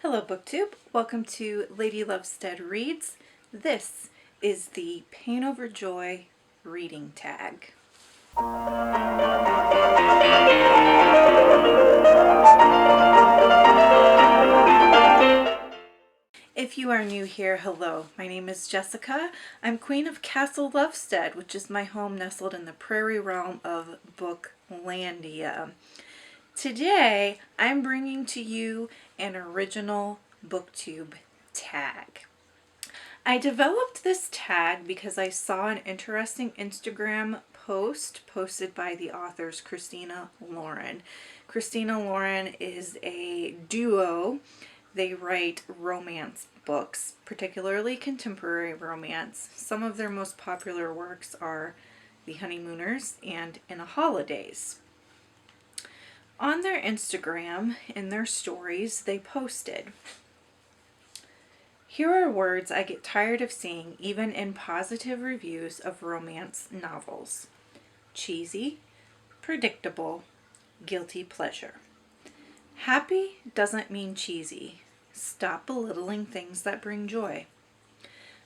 Hello booktube, welcome to Lady Lovestead Reads. This is the Pain Over Joy reading tag. If you are new here, hello, my name is Jessica. I'm Queen of Castle Lovestead, which is my home nestled in the prairie realm of Booklandia. Today, I'm bringing to you an original booktube tag. I developed this tag because I saw an interesting Instagram post posted by the authors Christina Lauren. Christina Lauren is a duo. They write romance books, particularly contemporary romance. Some of their most popular works are The Honeymooners and In a Holidays. On their Instagram, in their stories, they posted, "Here are words I get tired of seeing even in positive reviews of romance novels. Cheesy, predictable, guilty pleasure. Happy doesn't mean cheesy. Stop belittling things that bring joy.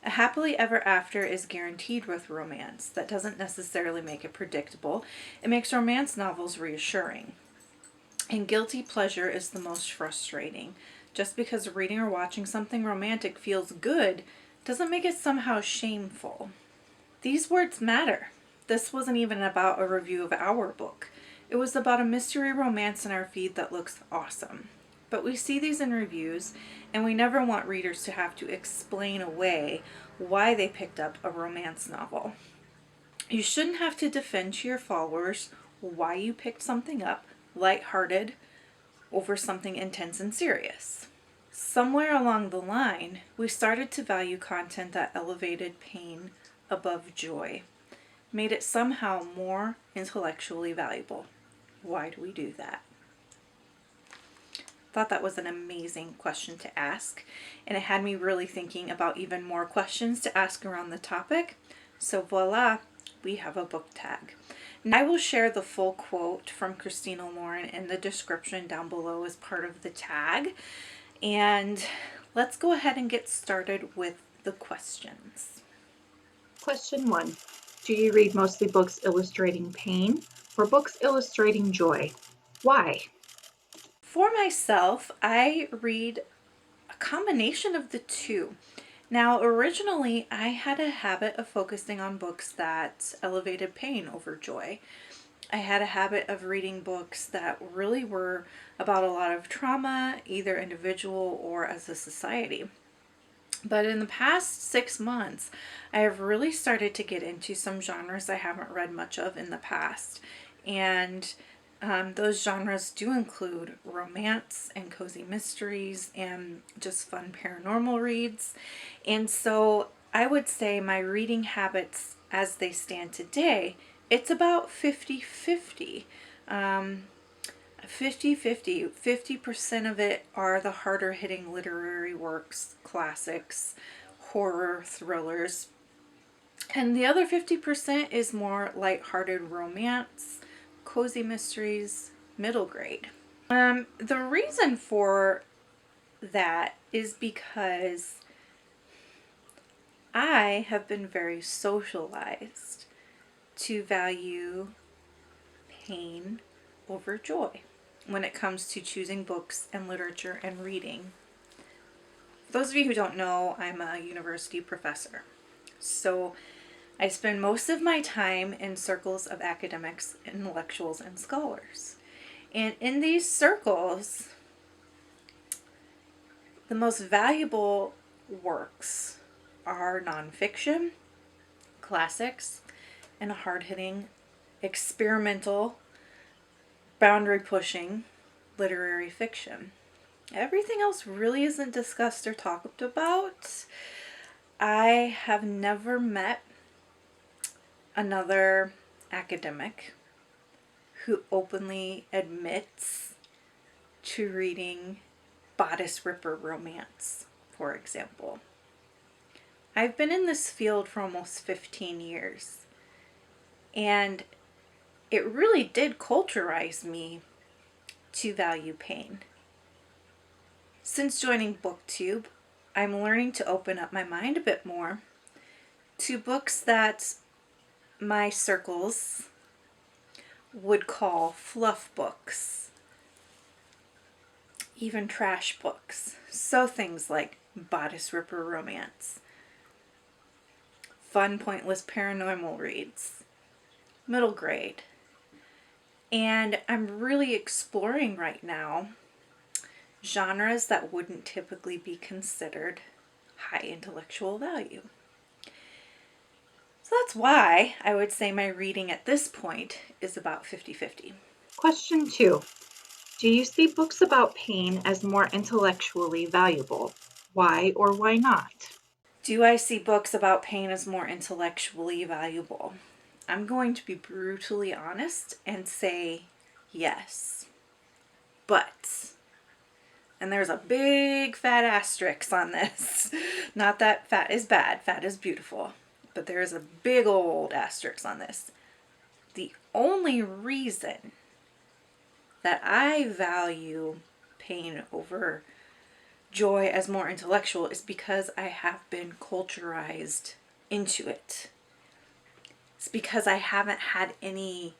A happily ever after is guaranteed with romance. That doesn't necessarily make it predictable. It makes romance novels reassuring. And guilty pleasure is the most frustrating. Just because reading or watching something romantic feels good doesn't make it somehow shameful." These words matter. This wasn't even about a review of our book. It was about a mystery romance in our feed that looks awesome. But we see these in reviews, and we never want readers to have to explain away why they picked up a romance novel. You shouldn't have to defend to your followers why you picked something up lighthearted over something intense and serious. Somewhere along the line, we started to value content that elevated pain above joy, made it somehow more intellectually valuable. Why do we do that? Thought that was an amazing question to ask, and it had me really thinking about even more questions to ask around the topic. So voila, we have a book tag. I will share the full quote from Christina Lauren in the description down below as part of the tag. And let's go ahead and get started with the questions. Question 1. Do you read mostly books illustrating pain or books illustrating joy? Why? For myself, I read a combination of the two. Now, originally, I had a habit of focusing on books that elevated pain over joy. I had a habit of reading books that really were about a lot of trauma, either individual or as a society. But in the past 6 months, I have really started to get into some genres I haven't read much of in the past. And those genres do include romance and cozy mysteries and just fun paranormal reads. And so I would say my reading habits as they stand today, it's about 50-50. 50-50. 50% of it are the harder hitting literary works, classics, horror, thrillers. And the other 50% is more lighthearted romance, cozy mysteries, middle grade. The reason for that is because I have been very socialized to value pain over joy when it comes to choosing books and literature and reading. For those of you who don't know, I'm a university professor. So I spend most of my time in circles of academics, intellectuals, and scholars. And in these circles, the most valuable works are nonfiction, classics, and hard-hitting, experimental, boundary-pushing literary fiction. Everything else really isn't discussed or talked about. I have never met another academic who openly admits to reading bodice ripper romance, for example. I've been in this field for almost 15 years, and it really did culturize me to value pain. Since joining booktube, I'm learning to open up my mind a bit more to books that my circles would call fluff books, even trash books. So things like bodice ripper romance, fun, pointless paranormal reads, middle grade. And I'm really exploring right now genres that wouldn't typically be considered high intellectual value. So that's why I would say my reading at this point is about 50-50. Question 2. Do you see books about pain as more intellectually valuable? Why or why not? Do I see books about pain as more intellectually valuable? I'm going to be brutally honest and say yes. But, and there's a big fat asterisk on this. Not that fat is bad, fat is beautiful. But there is a big old asterisk on this. The only reason that I value pain over joy as more intellectual is because I have been culturized into it. It's because I haven't had any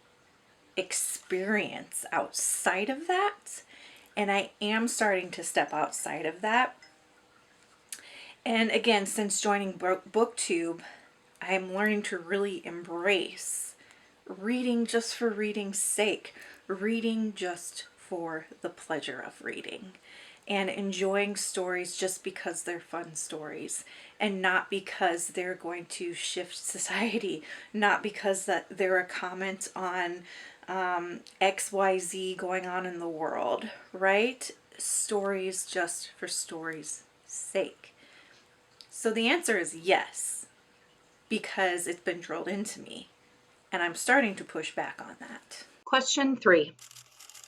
experience outside of that, and I am starting to step outside of that. And again, since joining booktube, I am learning to really embrace reading just for reading's sake, reading just for the pleasure of reading, and enjoying stories just because they're fun stories, and not because they're going to shift society, not because that they're a comment on XYZ going on in the world, right? Stories just for stories' sake. So the answer is yes, because it's been drilled into me, and I'm starting to push back on that. Question 3.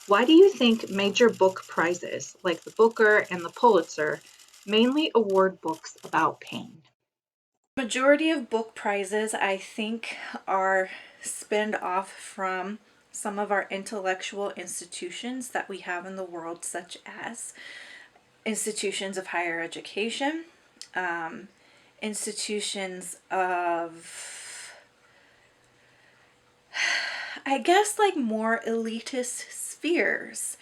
Why do you think major book prizes like the Booker and the Pulitzer mainly award books about pain? Majority of book prizes, I think, are spinned off from some of our intellectual institutions that we have in the world, such as institutions of higher education, institutions of, I guess, like more elitist spheres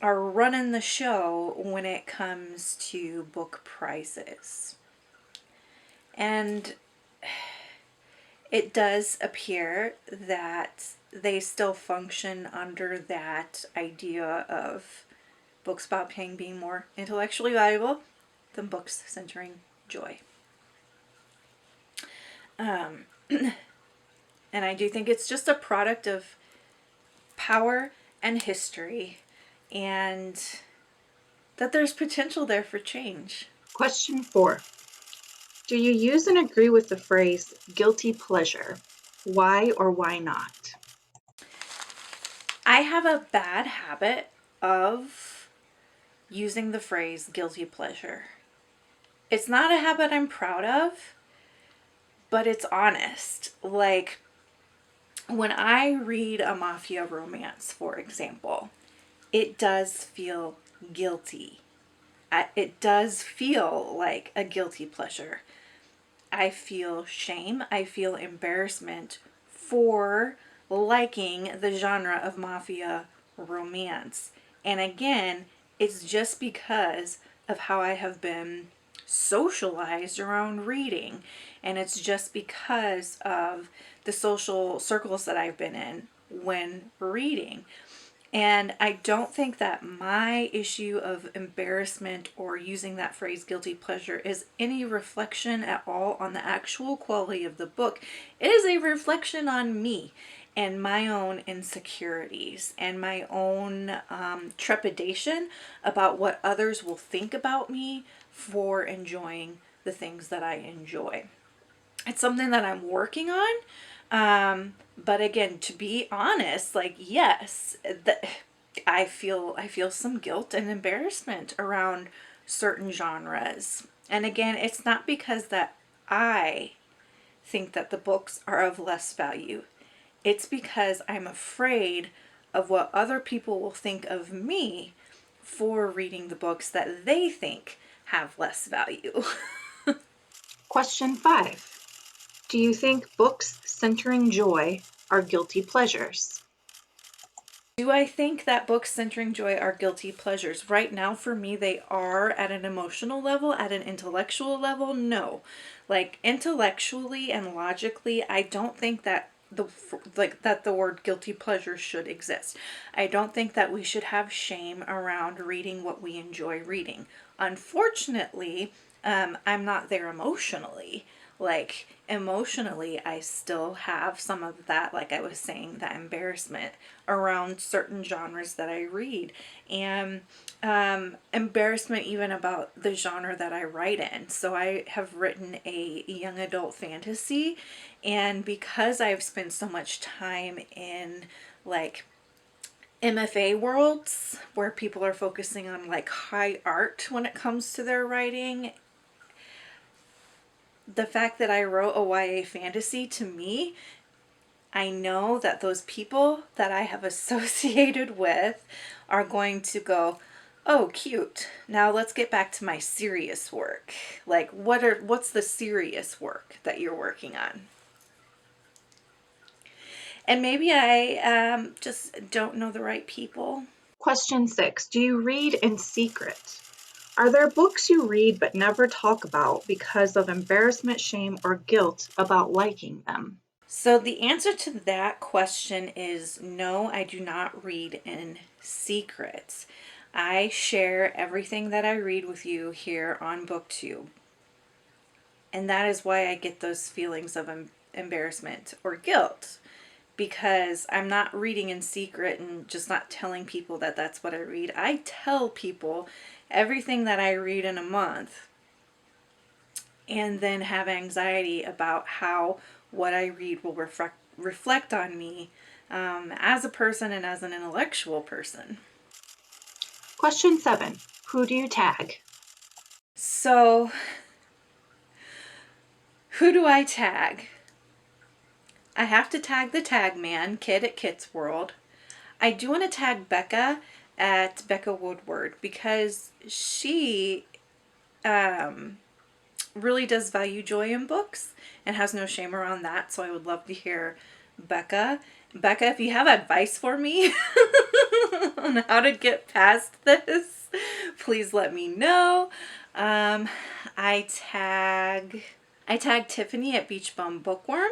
are running the show when it comes to book prizes. And it does appear that they still function under that idea of books about pain being more intellectually valuable than books centering joy. And I do think it's just a product of power and history, and that there's potential there for change. Question 4. Do you use and agree with the phrase guilty pleasure? Why or why not? I have a bad habit of using the phrase guilty pleasure. It's not a habit I'm proud of, but it's honest. Like, when I read a mafia romance, for example, it does feel guilty. It does feel like a guilty pleasure. I feel shame. I feel embarrassment for liking the genre of mafia romance. And again, it's just because of how I have been socialized around reading. And it's just because of the social circles that I've been in when reading. And I don't think that my issue of embarrassment or using that phrase guilty pleasure is any reflection at all on the actual quality of the book. It is a reflection on me and my own insecurities and my own trepidation about what others will think about me for enjoying the things that I enjoy. It's something that I'm working on. But again, to be honest, like, yes, I feel some guilt and embarrassment around certain genres. And again, it's not because that I think that the books are of less value. It's because I'm afraid of what other people will think of me for reading the books that they think have less value. Question 5. Do you think books centering joy are guilty pleasures? Do I think that books centering joy are guilty pleasures? Right now, for me, they are at an emotional level. At an intellectual level, no. Like intellectually and logically, I don't think that the word guilty pleasure should exist. I don't think that we should have shame around reading what we enjoy reading. Unfortunately, I'm not there emotionally. Like emotionally, I still have some of that, like I was saying, that embarrassment around certain genres that I read, and embarrassment even about the genre that I write in. So I have written a young adult fantasy, and because I've spent so much time in like MFA worlds where people are focusing on like high art when it comes to their writing, the fact that I wrote a YA fantasy, to me, I know that those people that I have associated with are going to go, oh, cute. Now let's get back to my serious work. Like, what's the serious work that you're working on? And maybe I just don't know the right people. Question 6. Do you read in secret? Are there books you read but never talk about because of embarrassment, shame, or guilt about liking them? So the answer to that question is no, I do not read in secret. I share everything that I read with you here on BookTube. And that is why I get those feelings of embarrassment or guilt, because I'm not reading in secret and just not telling people that that's what I read. I tell people everything that I read in a month, and then have anxiety about how what I read will reflect on me as a person and as an intellectual person. Question 7. Who do you tag? So, who do I tag? I have to tag the tag man, Kid at Kit's World. I do want to tag Becca at Becca Woodward, because she really does value joy in books and has no shame around that. So I would love to hear Becca. Becca, if you have advice for me on how to get past this, please let me know. I tag Tiffany at Beach Bum Bookworm,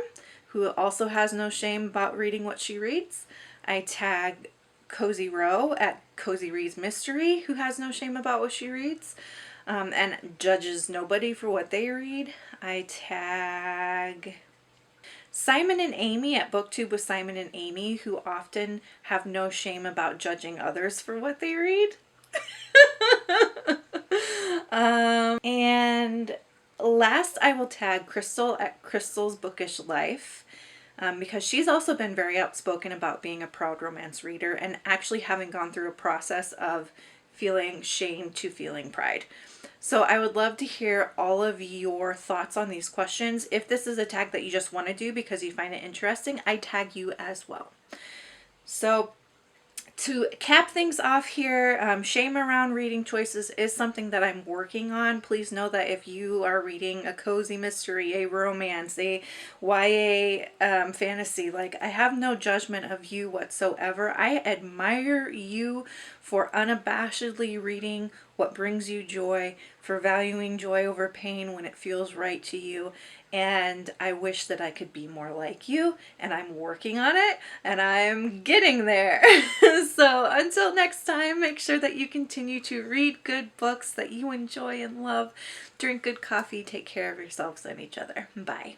who also has no shame about reading what she reads. I tag Cozy Row at Cozy Reads Mystery, who has no shame about what she reads, and judges nobody for what they read. I tag Simon and Amy at BookTube with Simon and Amy, who often have no shame about judging others for what they read. And last, I will tag Crystal at Crystal's Bookish Life, because she's also been very outspoken about being a proud romance reader and actually having gone through a process of feeling shame to feeling pride. So I would love to hear all of your thoughts on these questions. If this is a tag that you just want to do because you find it interesting, I tag you as well. So to cap things off here, shame around reading choices is something that I'm working on. Please know that if you are reading a cozy mystery, a romance, a YA fantasy, like, I have no judgment of you whatsoever. I admire you for unabashedly reading what brings you joy, for valuing joy over pain when it feels right to you. And I wish that I could be more like you, and I'm working on it, and I'm getting there. So until next time, make sure that you continue to read good books that you enjoy and love. Drink good coffee. Take care of yourselves and each other. Bye.